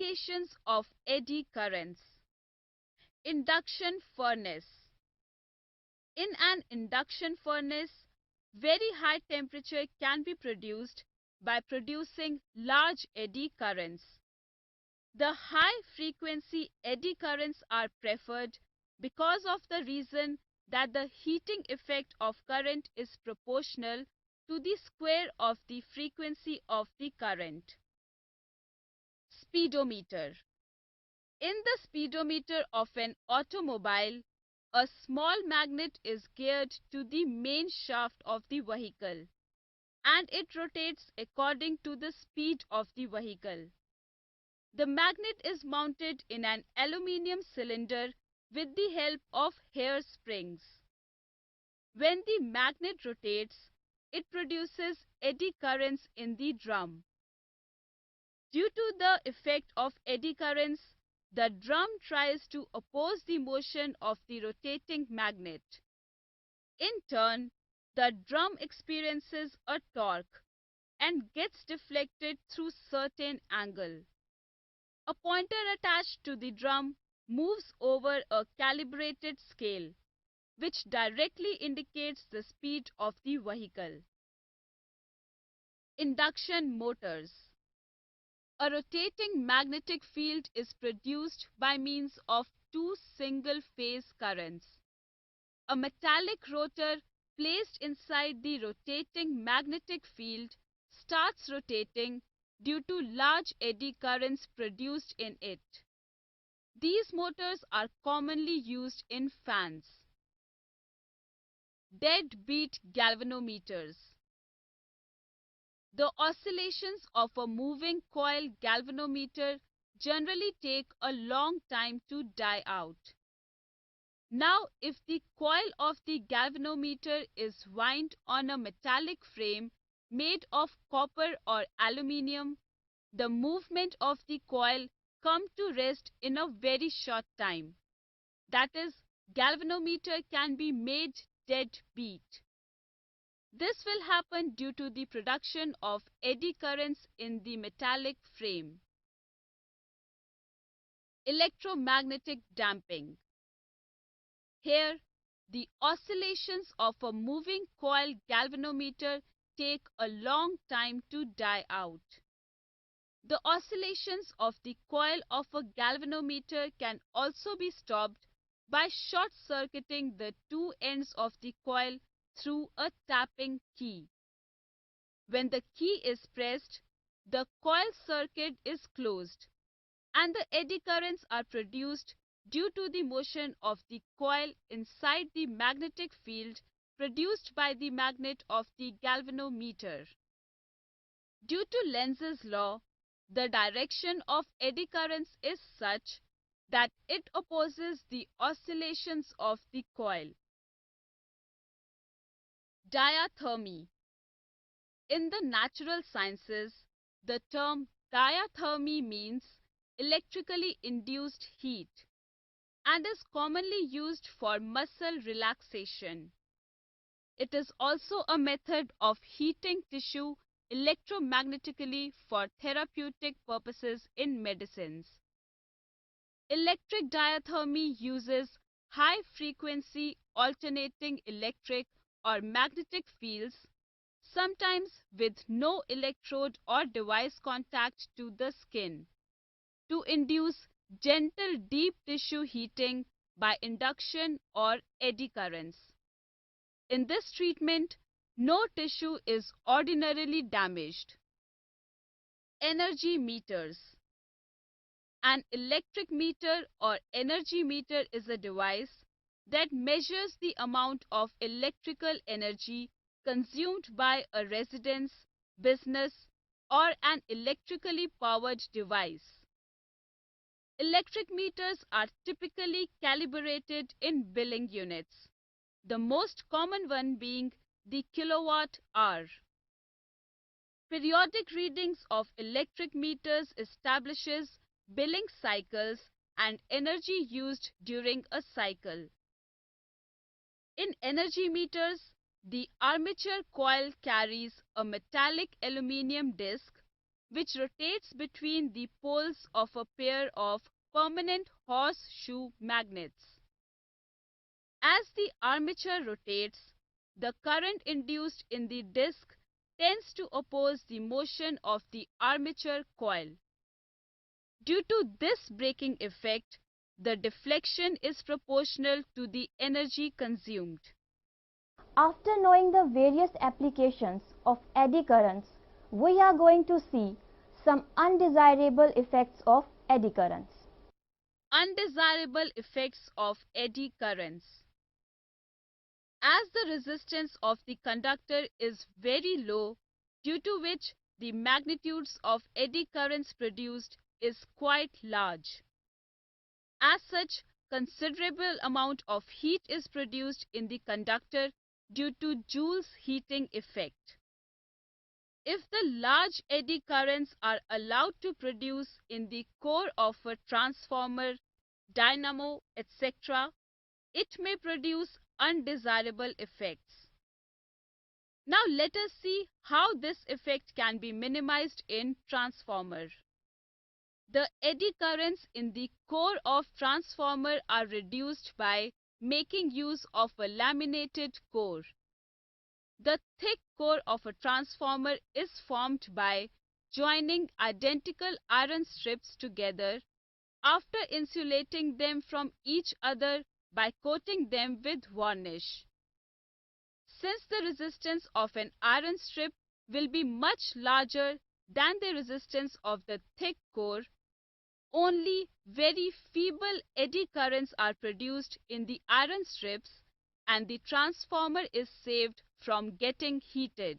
Applications of eddy currents. Induction furnace. In an induction furnace, very high temperature can be produced by producing large eddy currents. The high frequency eddy currents are preferred because of the reason that the heating effect of current is proportional to the square of the frequency of the current. Speedometer. In the speedometer of an automobile, a small magnet is geared to the main shaft of the vehicle, and it rotates according to the speed of the vehicle. The magnet is mounted in an aluminium cylinder with the help of hairsprings. When the magnet rotates, it produces eddy currents in the drum. Due to the effect of eddy currents, the drum tries to oppose the motion of the rotating magnet. In turn, the drum experiences a torque and gets deflected through certain angle. A pointer attached to the drum moves over a calibrated scale, which directly indicates the speed of the vehicle. Induction motors. A rotating magnetic field is produced by means of two single-phase currents. A metallic rotor placed inside the rotating magnetic field starts rotating due to large eddy currents produced in it. These motors are commonly used in fans. Deadbeat galvanometers. The oscillations of a moving coil galvanometer generally take a long time to die out. Now, if the coil of the galvanometer is wound on a metallic frame made of copper or aluminium, the movement of the coil comes to rest in a very short time. That is, galvanometer can be made dead beat. This will happen due to the production of eddy currents in the metallic frame. Electromagnetic damping. Here, the oscillations of a moving coil galvanometer take a long time to die out. The oscillations of the coil of a galvanometer can also be stopped by short-circuiting the two ends of the coil through a tapping key. When the key is pressed, the coil circuit is closed, and the eddy currents are produced due to the motion of the coil inside the magnetic field produced by the magnet of the galvanometer. Due to Lenz's law, the direction of eddy currents is such that it opposes the oscillations of the coil. Diathermy. In the natural sciences, the term diathermy means electrically induced heat and is commonly used for muscle relaxation. It is also a method of heating tissue electromagnetically for therapeutic purposes in medicines. Electric diathermy uses high-frequency alternating electric or magnetic fields, sometimes with no electrode or device contact to the skin, to induce gentle deep tissue heating by induction or eddy currents. In this treatment, no tissue is ordinarily damaged. Energy meters. An electric meter or energy meter is a device that measures the amount of electrical energy consumed by a residence, business, or an electrically powered device. Electric meters are typically calibrated in billing units, the most common one being the kilowatt hour. Periodic readings of electric meters establishes billing cycles and energy used during a cycle. In energy meters, the armature coil carries a metallic aluminium disc which rotates between the poles of a pair of permanent horseshoe magnets. As the armature rotates, the current induced in the disc tends to oppose the motion of the armature coil. Due to this braking effect, the deflection is proportional to the energy consumed. After knowing the various applications of eddy currents, we are going to see some undesirable effects of eddy currents. Undesirable effects of eddy currents. As the resistance of the conductor is very low, due to which the magnitudes of eddy currents produced is quite large. As such, considerable amount of heat is produced in the conductor due to Joule's heating effect. If the large eddy currents are allowed to produce in the core of a transformer, dynamo, etc., it may produce undesirable effects. Now let us see how this effect can be minimized in transformer. The eddy currents in the core of transformer are reduced by making use of a laminated core. The thick core of a transformer is formed by joining identical iron strips together after insulating them from each other by coating them with varnish. Since the resistance of an iron strip will be much larger than the resistance of the thick core, only very feeble eddy currents are produced in the iron strips and the transformer is saved from getting heated.